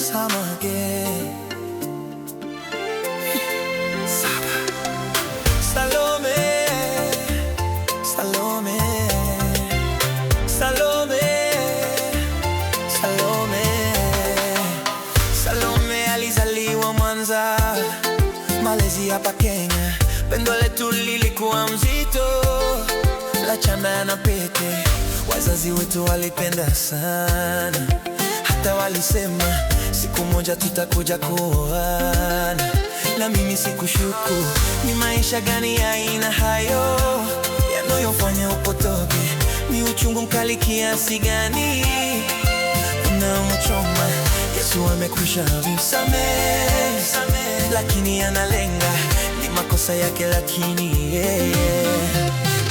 Samage Salome, Salome, Salome, Salome. Salome alizaliwa Mwanza, malezi hapa Kenya. Pendo letu lilikuwa mzito, la chanda na pete. Wazazi wetu walipenda sana, hata walisema siku moja tutakuja kuoana. Na mimi sikushuku, ni maisha gani ya aina hayo yanayofanya upotoke? Ni uchungu mkali kiasi gani unaomchoma? Yesu amekwisha msamehe, lakini analenga, ni makosa yake lakini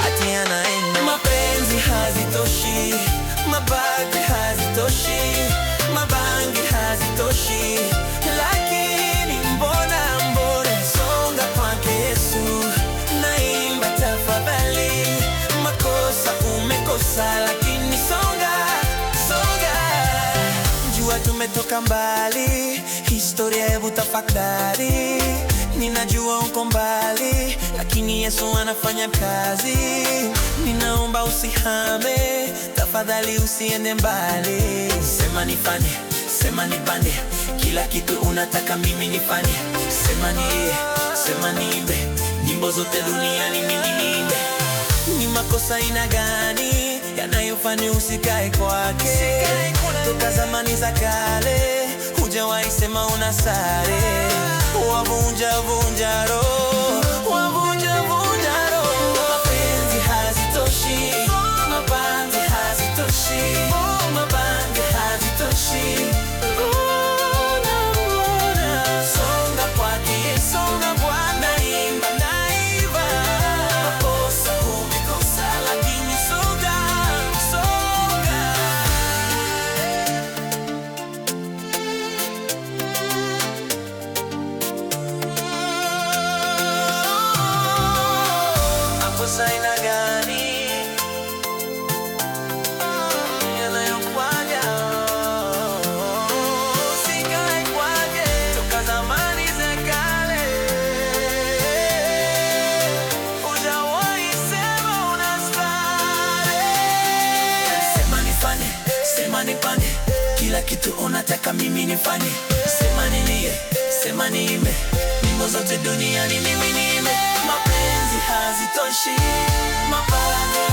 ati anaenda. Mapenzi hazitoshi, mabadi hazitoshi, mabangi hazitoshi, lakini mbona songa kwake Yesu. Naimba tafadhali, makosa umekosa, lakini songa, songa. Jua tumetoka mbali, historia hebu tafakari. Ninajua uko mbali, lakini Yesu anafanya kazi. Ninaomba usihame, tafadhali usiende mbali. Sema nifanye, sema nipande, kila kitu unataka mimi nifanye. Sema niye, sema niimbe, nyimbo zote duniani mimi niimbe. Ni makosa aina gani yanayofanya usikae kwake? Toka zamani za kale hujawahi sema unasare. Wavunja vunja roho, wavunja vunja roho. Mapenzi hazitoshi, mabangi hazitoshi, mabangi hazitoshi. Songa kwake Yesu, songa Bwana, imba naiva. Makosa umekosa, lakini songa, songa. Makosa aina gani yanayofanya usikae kwake? Toka zamani za kale hujawahi sema unastahili. Sema nifanye, sema nipande, kila kitu unataka mimi nifanye. Sema nilie, sema niimbe, nyimbo zote duniani mimi niimbe. Mapenzi hazitoshi, mapenzi